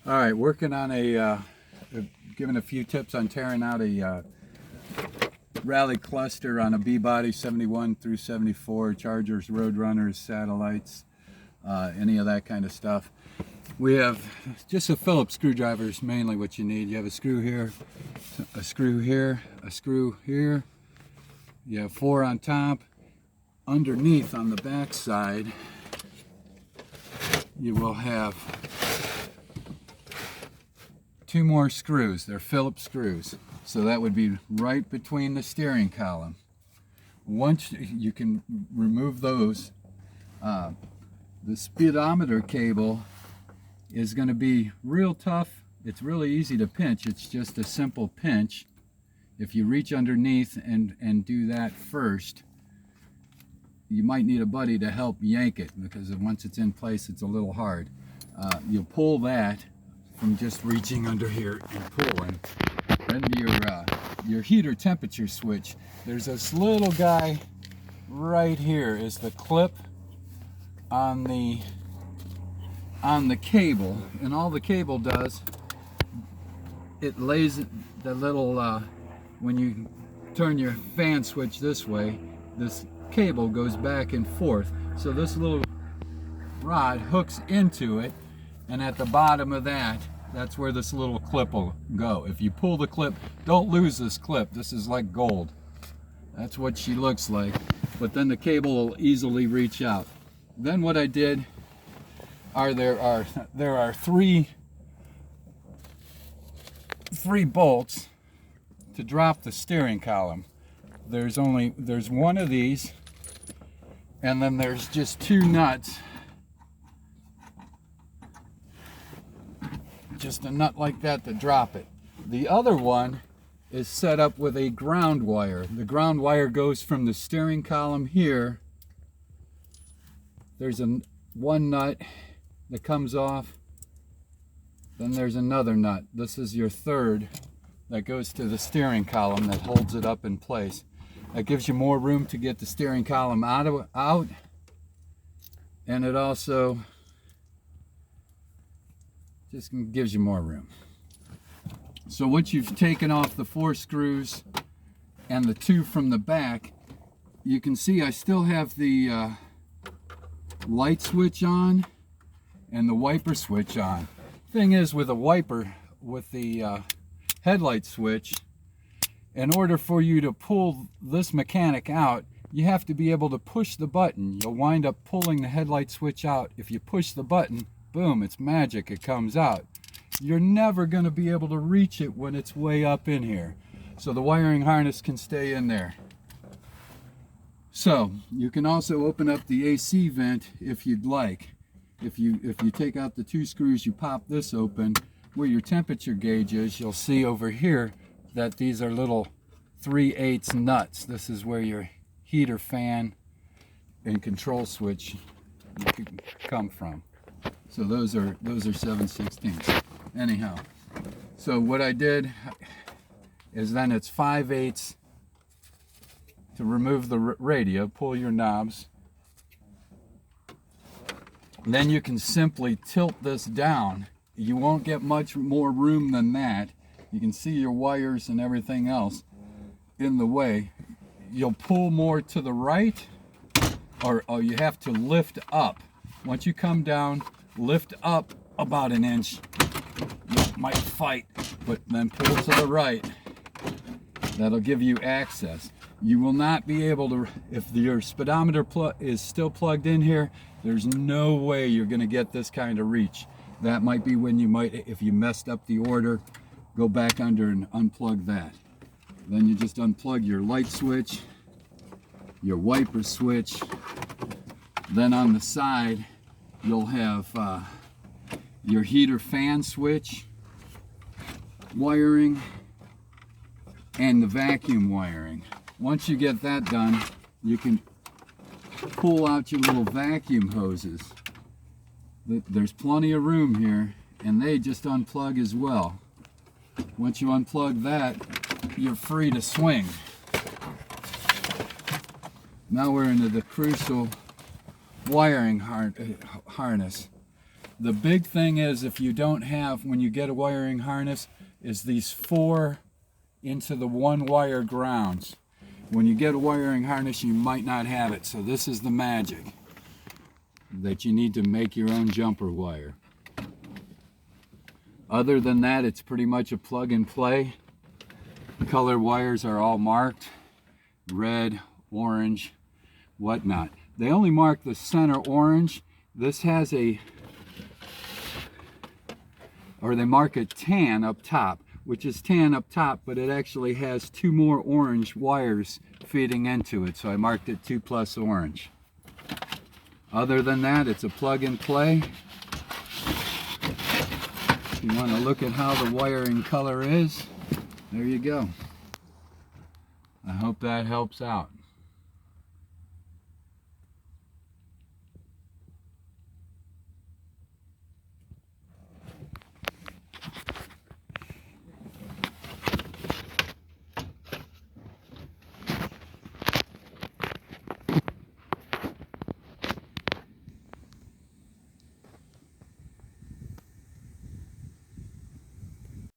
All right, working on giving a few tips on tearing out a rally cluster on a B-body 71 through 74, Chargers, Roadrunners, Satellites, any of that kind of stuff. We have just a Phillips screwdriver is mainly what you need. You have a screw here, a screw here, a screw here. You have 4 on top. Underneath on the back side, you will have 2 more screws. They're Phillips screws. So that would be right between the steering column. Once you can remove those, the speedometer cable is going to be real tough. It's really easy to pinch. It's just a simple pinch. If you reach underneath and do that first, you might need a buddy to help yank it, because once it's in place, it's a little hard. You'll pull that from just reaching under here and pulling. Then your heater temperature switch. There's this little guy right here is the clip on the cable, and all the cable does, it lays the little when you turn your fan switch this way, this cable goes back and forth. So this little rod hooks into it, and at the bottom of that, that's where this little clip will go. If you pull the clip, don't lose this clip. This is like gold. That's what she looks like. But then the cable will easily reach out. Then what I did are there are three bolts to drop the steering column. There's one of these, and then there's just 2 nuts. Just a nut like that to drop it. The other one is set up with a ground wire. The ground wire goes from the steering column here. There's one nut that comes off. Then there's another nut. This is your third that goes to the steering column that holds it up in place. That gives you more room to get the steering column out, and it also just gives you more room. So once you've taken off the 4 screws and the 2 from the back, you can see I still have the light switch on and the wiper switch on. Thing is, with a wiper, with the headlight switch, in order for you to pull this mechanic out, you have to be able to push the button. You'll wind up pulling the headlight switch out. If you push the button, boom, it's magic, it comes out. You're never going to be able to reach it when it's way up in here. So the wiring harness can stay in there. So you can also open up the AC vent if you'd like. If you take out the 2 screws, you pop this open, where your temperature gauge is, you'll see over here that these are little 3/8 nuts. This is where your heater, fan, and control switch come from. So those are 7/16. Anyhow, so what I did is then it's 5/8 to remove the radio. Pull your knobs. Then you can simply tilt this down. You won't get much more room than that. You can see your wires and everything else in the way. You'll pull more to the right, or you have to lift up. Once you come down, lift up about 1 inch. You might fight, but then pull to the right. That'll give you access. You will not be able to, if your speedometer is still plugged in here, there's no way you're going to get this kind of reach. That might be when you might, if you messed up the order, go back under and unplug that. Then you just unplug your light switch, your wiper switch. Then on the side, you'll have your heater, fan switch wiring, and the vacuum wiring. Once you get that done, you can pull out your little vacuum hoses. There's plenty of room here, and they just unplug as well. Once you unplug that, you're free to swing. Now we're into the crucial wiring harness. The big thing is, if you don't have, when you get a wiring harness, is these 4 into the 1 wire grounds. When you get a wiring harness, you might not have it. So this is the magic, that you need to make your own jumper wire. Other than that, it's pretty much a plug and play. The color wires are all marked, red, orange, whatnot. They only mark the center orange. This has they mark a tan up top, which is tan up top, but it actually has 2 more orange wires feeding into it, so I marked it 2+ orange. Other than that, it's a plug and play. If you want to look at how the wiring color is, there you go. I hope that helps out.